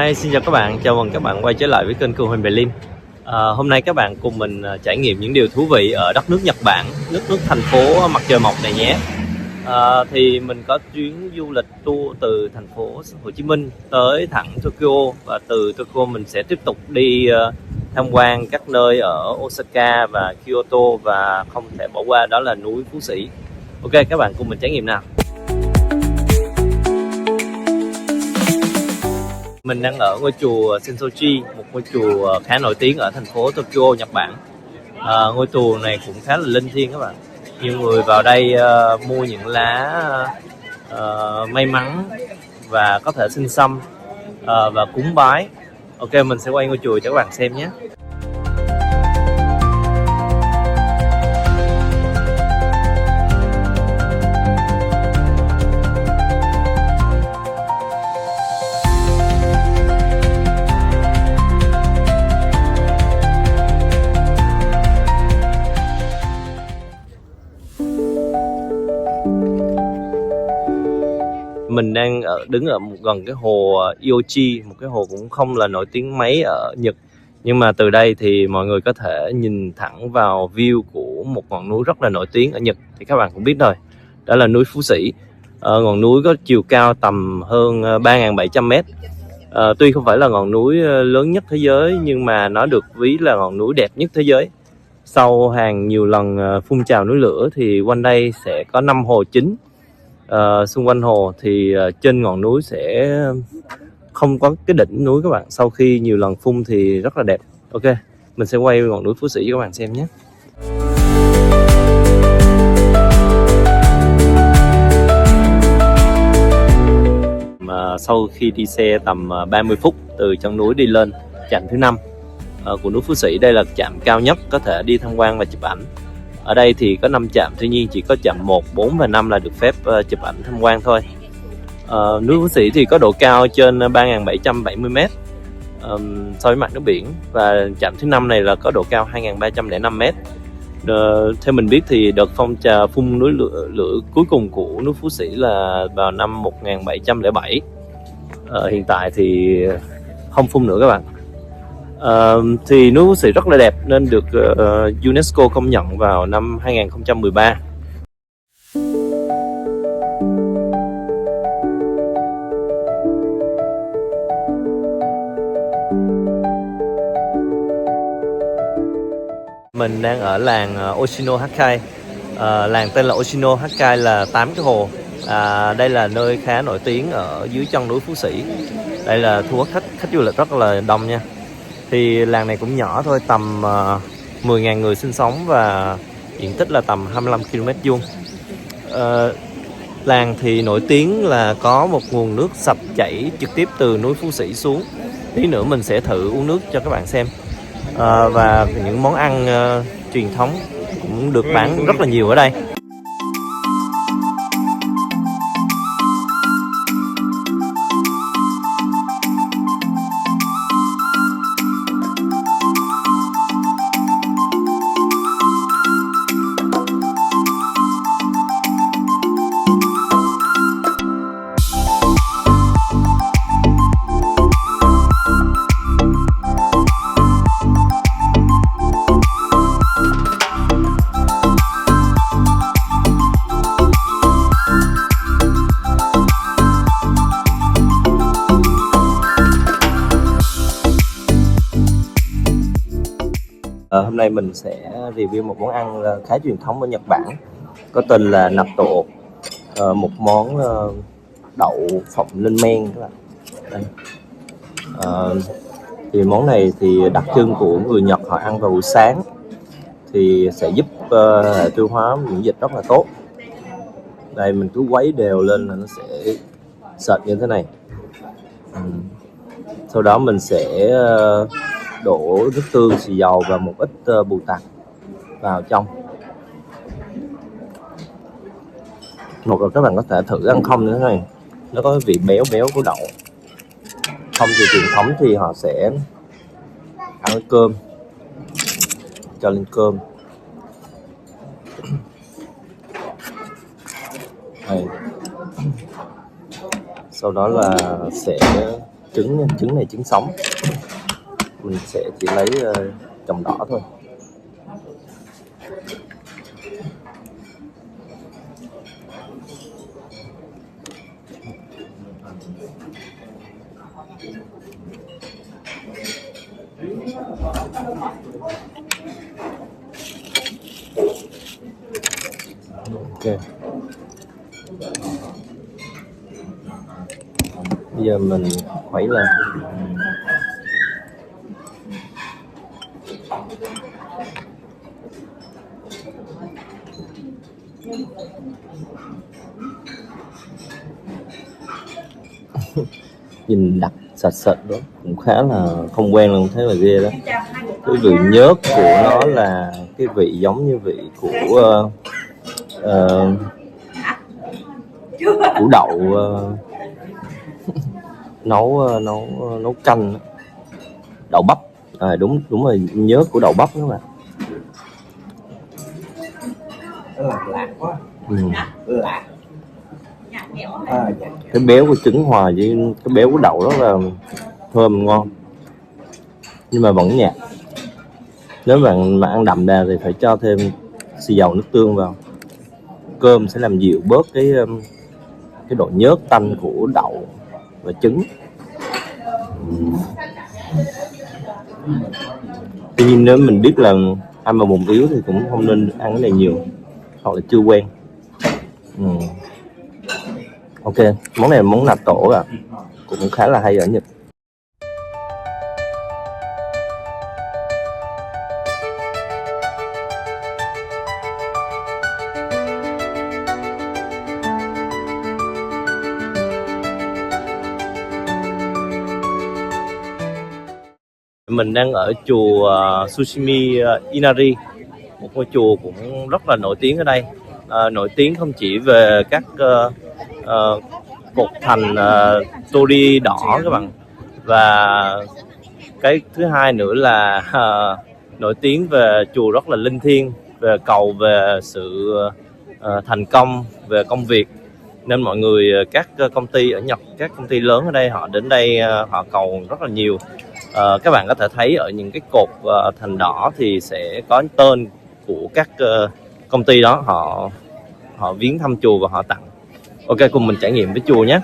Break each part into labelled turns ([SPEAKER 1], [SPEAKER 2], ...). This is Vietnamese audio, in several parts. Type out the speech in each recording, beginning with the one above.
[SPEAKER 1] Hi, xin chào các bạn, chào mừng các bạn quay trở lại với kênh Cường Huỳnh Berlin. Hôm nay các bạn cùng mình trải nghiệm những điều thú vị ở đất nước Nhật Bản, nước thành phố mặt trời mọc này nhé. Thì mình có chuyến du lịch tour từ thành phố Hồ Chí Minh tới thẳng Tokyo, và từ Tokyo mình sẽ tiếp tục đi tham quan các nơi ở Osaka và Kyoto, và không thể bỏ qua đó là núi Phú Sĩ. Ok, các bạn cùng mình trải nghiệm nào. Mình đang ở ngôi chùa Sensoji, một ngôi chùa khá nổi tiếng ở thành phố Tokyo, Nhật Bản. Ngôi chùa này cũng khá là linh thiêng các bạn. Nhiều người vào đây mua những lá may mắn và có thể xin xăm và cúng bái. Ok, mình sẽ quay ngôi chùa cho các bạn xem nhé. Mình đang đứng ở gần cái hồ Iochi, một cái hồ cũng không là nổi tiếng mấy ở Nhật, nhưng mà từ đây thì mọi người có thể nhìn thẳng vào view của một ngọn núi rất là nổi tiếng ở Nhật. Thì các bạn cũng biết rồi, đó là núi Phú Sĩ. Ngọn núi có chiều cao tầm hơn 3.700 m. Tuy không phải là ngọn núi lớn nhất thế giới, nhưng mà nó được ví là ngọn núi đẹp nhất thế giới. Sau hàng nhiều lần phun trào núi lửa thì quanh đây sẽ có 5 hồ chính. Xung quanh hồ thì trên ngọn núi sẽ không có cái đỉnh núi các bạn. Sau khi nhiều lần phun thì rất là đẹp. Ok, mình sẽ quay ngọn núi Phú Sĩ cho các bạn xem nhé. Sau khi đi xe tầm 30 phút từ chân núi đi lên trạm thứ 5 của núi Phú Sĩ, đây là trạm cao nhất có thể đi tham quan và chụp ảnh. Ở đây thì có 5 trạm, tuy nhiên chỉ có trạm 1, 4 và 5 là được phép chụp ảnh tham quan thôi. Núi Phú Sĩ thì có độ cao trên 3.770 m so với mặt nước biển, và trạm thứ 5 này là có độ cao 2.305 m. Theo mình biết thì đợt phong trào phun núi lửa cuối cùng của núi Phú Sĩ là vào năm 1707. Hiện tại thì không phun nữa các bạn. Thì núi Phú Sĩ rất là đẹp nên được UNESCO công nhận vào năm 2013. Mình đang ở làng Oshino Hakkai. Làng tên là Oshino Hakkai là 8 cái hồ. Đây là nơi khá nổi tiếng ở dưới chân núi Phú Sĩ. Đây là thu hút khách du lịch rất là đông nha. Thì làng này cũng nhỏ thôi, tầm 10.000 người sinh sống và diện tích là tầm 25 km². Làng thì nổi tiếng là có một nguồn nước sạch chảy trực tiếp từ núi Phú Sĩ xuống. Tí nữa mình sẽ thử uống nước cho các bạn xem. Và những món ăn truyền thống cũng được bán rất là nhiều ở đây. Hôm nay mình sẽ review một món ăn khá truyền thống ở Nhật Bản, có tên là natto, một món đậu phộng lên men các bạn. Đây. Thì món này thì đặc trưng của người Nhật, họ ăn vào buổi sáng thì sẽ giúp hệ tiêu hóa miễn dịch rất là tốt. Đây, mình cứ quấy đều lên là nó sẽ sệt như thế này. Sau đó mình sẽ đổ nước tương, xì dầu và một ít bù tạt vào trong. Một là các bạn có thể thử ăn không như thế này, nó có vị béo béo của đậu. Không thì truyền thống thì họ sẽ ăn với cơm, cho lên cơm. Đây. Sau đó là sẽ trứng nha. Trứng này trứng sống, mình sẽ chỉ lấy trồng đỏ thôi. Ok, bây giờ mình khuấy lên. Nhìn đặc sạch sạch đó, cũng khá là không quen luôn, thấy là ghê đó. Cái vị nhớt của nó là cái vị giống như vị của củ đậu nấu canh, đậu bắp. Đúng rồi, nhớt của đậu bắp đó mà.
[SPEAKER 2] Lạc quá. Lạc.
[SPEAKER 1] Cái béo của trứng hòa với cái béo của đậu rất là thơm ngon, nhưng mà vẫn nhạt. Nếu bạn mà ăn đậm đà thì phải cho thêm xì dầu nước tương vào. Cơm sẽ làm dịu bớt cái độ nhớt tanh của đậu và trứng. Tuy nhiên nếu mình biết là ăn mà bụng yếu thì cũng không nên ăn cái này nhiều, hoặc là chưa quen. Ok, món này là món natto cũng khá là hay ở Nhật. Mình đang ở chùa Sushimi Inari, một ngôi chùa cũng rất là nổi tiếng ở đây. Nổi tiếng không chỉ về các cột thành torii đỏ các bạn, và cái thứ hai nữa là nổi tiếng về chùa rất là linh thiêng, về cầu về sự thành công về công việc, nên mọi người, các công ty ở Nhật, các công ty lớn ở đây họ đến đây họ cầu rất là nhiều. Các bạn có thể thấy ở những cái cột thành đỏ thì sẽ có tên của các công ty đó, họ viếng thăm chùa và họ tặng. Ok, cùng mình trải nghiệm với chùa nhé.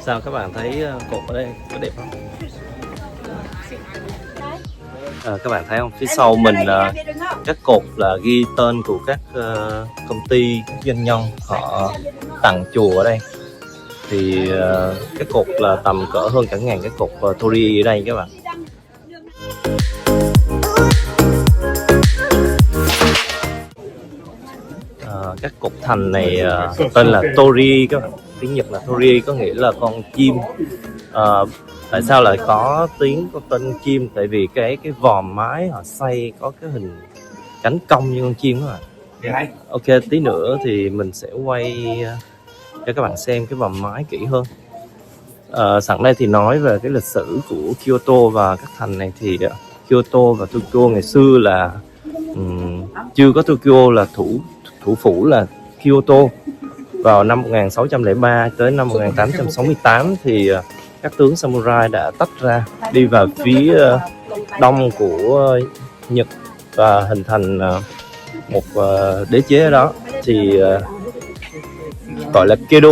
[SPEAKER 1] Sao các bạn thấy cột ở đây có đẹp không? Các bạn thấy không? Phía sau mình các cột là ghi tên của các công ty, các doanh nhân họ tặng chùa ở đây. Thì cái cột là tầm cỡ hơn cả ngàn cái cột torii ở đây các bạn. Các cột thành này tên là torii các bạn. Tiếng Nhật là torii có nghĩa là con chim. Tại sao lại có tên chim? Tại vì cái vòm mái họ xây có cái hình cánh cong như con chim đó bạn. Ok, tí nữa thì mình sẽ quay cho các bạn xem cái vòm mái kỹ hơn. Sẵn đây thì nói về cái lịch sử của Kyoto và các thành này, thì Kyoto và Tokyo ngày xưa là chưa có Tokyo, là thủ phủ là Kyoto. Vào năm 1603 tới năm 1868 thì các tướng samurai đã tách ra đi vào phía đông của Nhật và hình thành một đế chế ở đó, thì gọi là Kedo.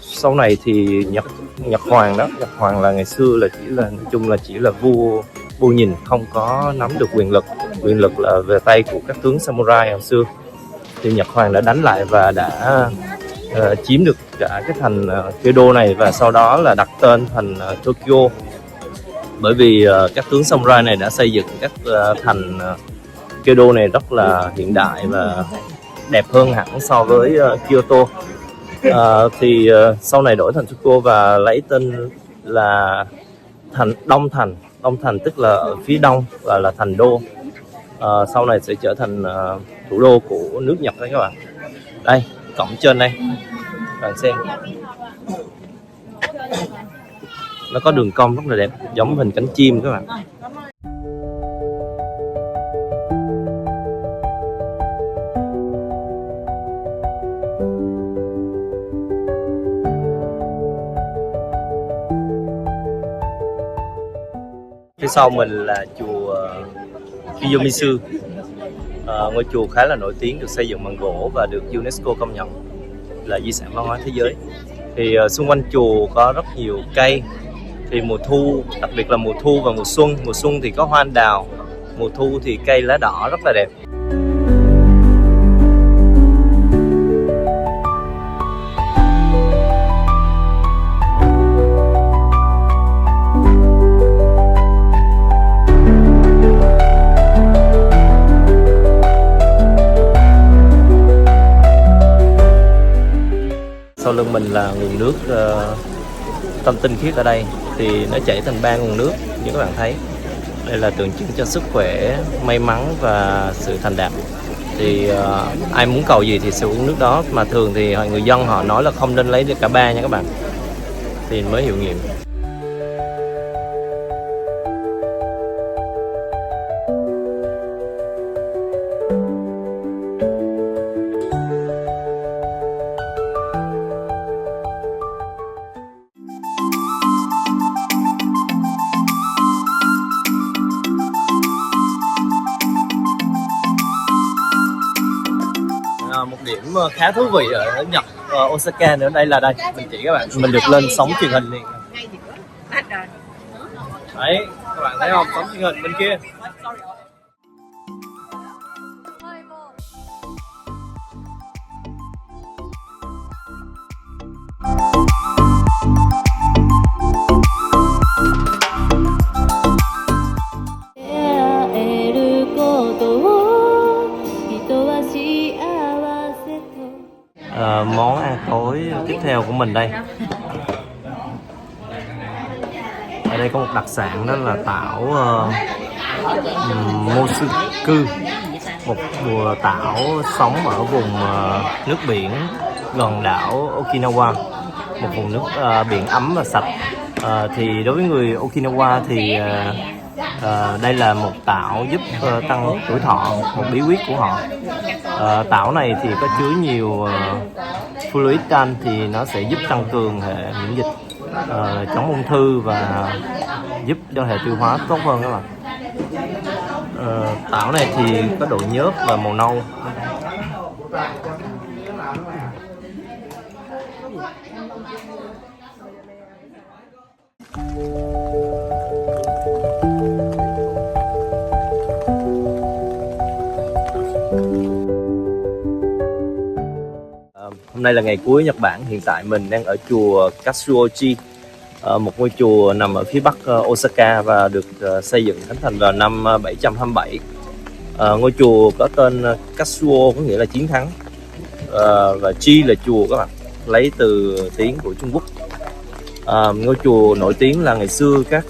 [SPEAKER 1] Sau này thì Nhật Hoàng đó, Nhật Hoàng là ngày xưa là chỉ là vua nhìn, không có nắm được quyền lực là về tay của các tướng samurai hồi xưa. Thì Nhật Hoàng đã đánh lại và đã chiếm được cả cái thành Kedo này, và sau đó là đặt tên thành Tokyo. Bởi vì các tướng samurai này đã xây dựng các thành Kedo này rất là hiện đại và đẹp hơn hẳn so với Kyoto. Thì sau này đổi thành Tokyo và lấy tên là Đông Thành, tức là ở phía đông và là thành đô. sau này sẽ trở thành thủ đô của nước Nhật đấy các bạn. Đây, cổng trên đây, bạn xem. Nó có đường cong rất là đẹp, giống hình cánh chim các bạn. Phía sau mình là chùa Kiyomizu, ngôi chùa khá là nổi tiếng, được xây dựng bằng gỗ và được UNESCO công nhận là di sản văn hóa thế giới. Thì xung quanh chùa có rất nhiều cây. Thì mùa thu, đặc biệt là mùa thu và mùa xuân thì có hoa anh đào, mùa thu thì cây lá đỏ rất là đẹp. Sau lưng mình là nguồn nước tâm tinh khiết ở đây, thì nó chảy thành 3 nguồn nước như các bạn thấy. Đây là tượng trưng cho sức khỏe, may mắn và sự thành đạt. Thì ai muốn cầu gì thì sẽ uống nước đó, mà thường thì người dân họ nói là không nên lấy được cả 3 nha các bạn, thì mới hiệu nghiệm. Một điểm khá thú vị ở Nhật, Osaka nữa, đây mình chỉ các bạn, mình được lên sóng truyền hình liền. Đấy, các bạn thấy không, sóng truyền hình bên kia. Món ăn tối tiếp theo của mình đây. Ở đây có một đặc sản, đó là tảo Mosuku, một mùa tảo sống ở vùng nước biển gần đảo Okinawa, một vùng nước biển ấm và sạch. Thì đối với người Okinawa thì đây là một tảo giúp tăng tuổi thọ, một bí quyết của họ. Tảo này thì có chứa nhiều fluidan, thì nó sẽ giúp tăng cường hệ miễn dịch, chống ung thư và giúp cho hệ tiêu hóa tốt hơn các bạn. Tảo này thì có độ nhớt và màu nâu. Hôm nay là ngày cuối Nhật Bản. Hiện tại mình đang ở chùa Katsuoji, một ngôi chùa nằm ở phía bắc Osaka và được xây dựng khánh thành vào năm 727. Ngôi chùa có tên Katsuo có nghĩa là chiến thắng, và Ji là chùa các bạn, lấy từ tiếng của Trung Quốc. Ngôi chùa nổi tiếng là ngày xưa các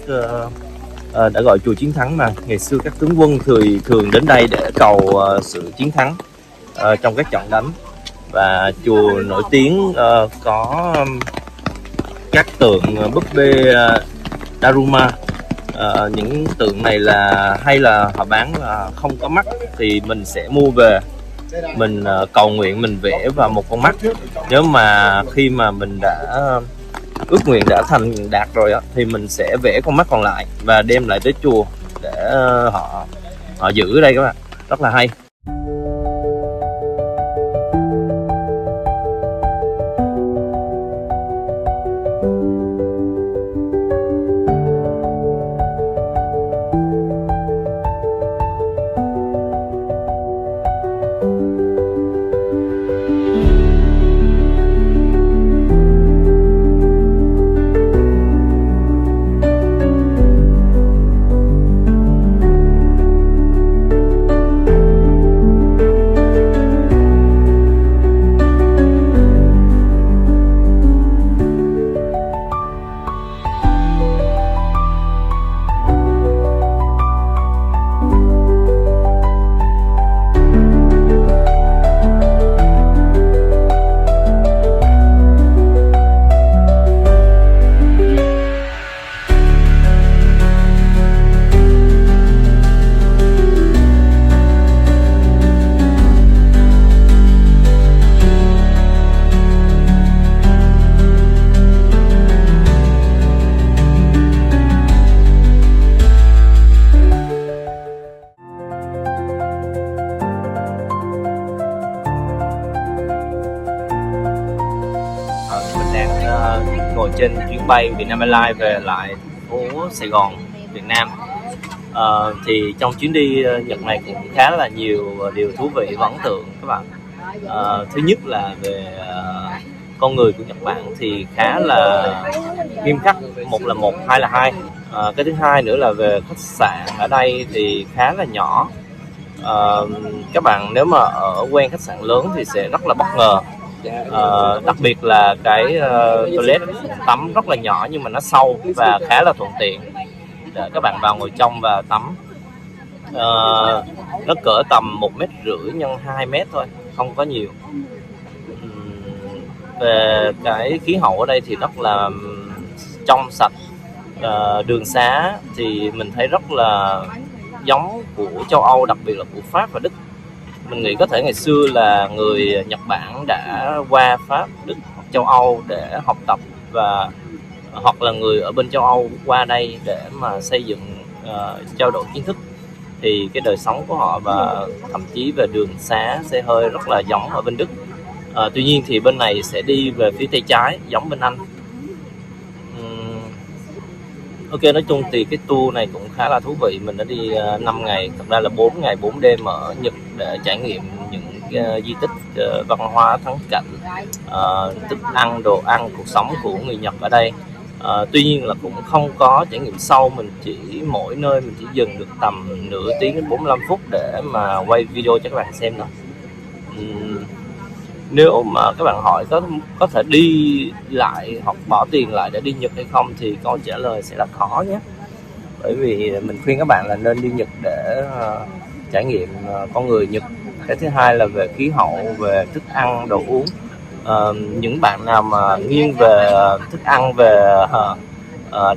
[SPEAKER 1] đã gọi chùa chiến thắng, mà ngày xưa các tướng quân thường đến đây để cầu sự chiến thắng trong các trận đánh. Và chùa nổi tiếng có các tượng búp bê Daruma. Những tượng này là họ bán là không có mắt, thì mình sẽ mua về, mình cầu nguyện, mình vẽ vào một con mắt. Nếu mà khi mà mình đã ước nguyện đã thành đạt rồi á, thì mình sẽ vẽ con mắt còn lại và đem lại tới chùa để họ giữ ở đây các bạn. Rất là hay. ngồi trên chuyến bay Vietnam Airlines về lại thành phố Sài Gòn, Việt Nam. Thì trong chuyến đi Nhật này cũng khá là nhiều điều thú vị và ấn tượng các bạn. Thứ nhất là về con người của Nhật Bản thì khá là nghiêm khắc, một là một, hai là hai. Cái thứ hai nữa là về khách sạn ở đây thì khá là nhỏ. Các bạn nếu mà ở quen khách sạn lớn thì sẽ rất là bất ngờ. Đặc biệt là cái toilet tắm rất là nhỏ nhưng mà nó sâu và khá là thuận tiện để các bạn vào ngồi trong và tắm. Nó cỡ tầm 1,5 m x 2 m thôi, không có nhiều. Về cái khí hậu ở đây thì rất là trong sạch. Đường xá thì mình thấy rất là giống của châu Âu, đặc biệt là của Pháp và Đức. Mình nghĩ có thể ngày xưa là người Nhật Bản đã qua Pháp, Đức hoặc châu Âu để học tập, và hoặc là người ở bên châu Âu qua đây để mà xây dựng, trao đổi kiến thức. Thì cái đời sống của họ và thậm chí về đường xá, xe hơi rất là giống ở bên Đức. Tuy nhiên thì bên này sẽ đi về phía tay trái giống bên Anh. Ok, nói chung thì cái tour này cũng khá là thú vị. Mình đã đi 5 ngày, thật ra là 4 ngày 4 đêm ở Nhật để trải nghiệm những di tích văn hóa thắng cảnh, thức ăn, đồ ăn, cuộc sống của người Nhật ở đây. Tuy nhiên là cũng không có trải nghiệm sâu, mình chỉ mỗi nơi mình chỉ dừng được tầm nửa tiếng đến 45 phút để mà quay video cho các bạn xem thôi. Nếu mà các bạn hỏi có thể đi lại hoặc bỏ tiền lại để đi Nhật hay không thì câu trả lời sẽ là khó nhé. Bởi vì mình khuyên các bạn là nên đi Nhật để trải nghiệm con người Nhật. Cái thứ hai là về khí hậu, về thức ăn, đồ uống. Những bạn nào mà nghiêng về thức ăn, về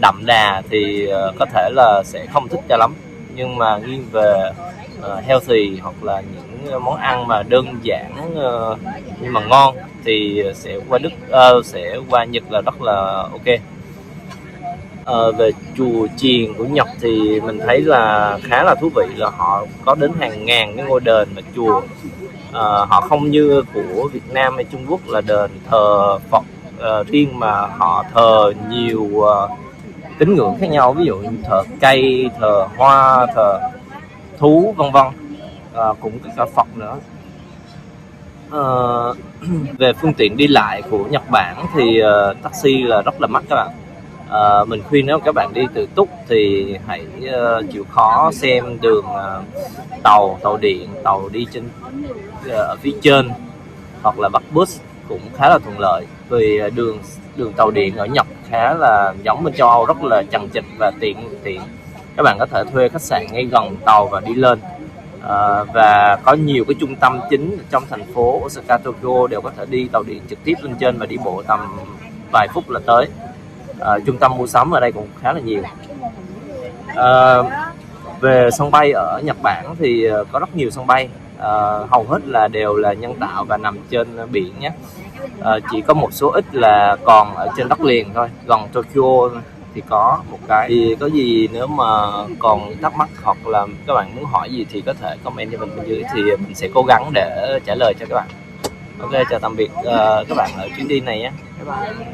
[SPEAKER 1] đậm đà thì có thể là sẽ không thích cho lắm. Nhưng mà nghiêng về healthy hoặc là những món ăn mà đơn giản nhưng mà ngon thì sẽ qua Nhật là rất là ok. Về chùa chiền của Nhật thì mình thấy là khá là thú vị, là họ có đến hàng ngàn cái ngôi đền và chùa. Họ không như của Việt Nam hay Trung Quốc là đền thờ Phật riêng, mà họ thờ nhiều tín ngưỡng khác nhau, ví dụ như thờ cây, thờ hoa, thờ thú vân vân, cũng có cả Phật nữa. Về phương tiện đi lại của Nhật Bản thì taxi là rất là mắc các bạn. Mình khuyên nếu các bạn đi tự túc thì hãy chịu khó xem đường tàu điện, tàu đi trên ở phía trên, hoặc là bắt bus cũng khá là thuận lợi. Vì đường tàu điện ở Nhật khá là giống bên châu Âu, rất là chằng chịt và tiện. Các bạn có thể thuê khách sạn ngay gần tàu và đi lên. Và có nhiều cái trung tâm chính trong thành phố Osaka, Tokyo đều có thể đi tàu điện trực tiếp lên trên và đi bộ tầm vài phút là tới. Trung tâm mua sắm ở đây cũng khá là nhiều. Về sân bay ở Nhật Bản thì có rất nhiều sân bay, hầu hết là đều là nhân tạo và nằm trên biển nhé. Chỉ có một số ít là còn ở trên đất liền thôi. Gần Tokyo thì có một cái. Thì có gì nếu mà còn thắc mắc hoặc là các bạn muốn hỏi gì thì có thể comment cho mình bên dưới, thì mình sẽ cố gắng để trả lời cho các bạn. Ok, chào tạm biệt các bạn ở chuyến đi này nhé. Bye bye.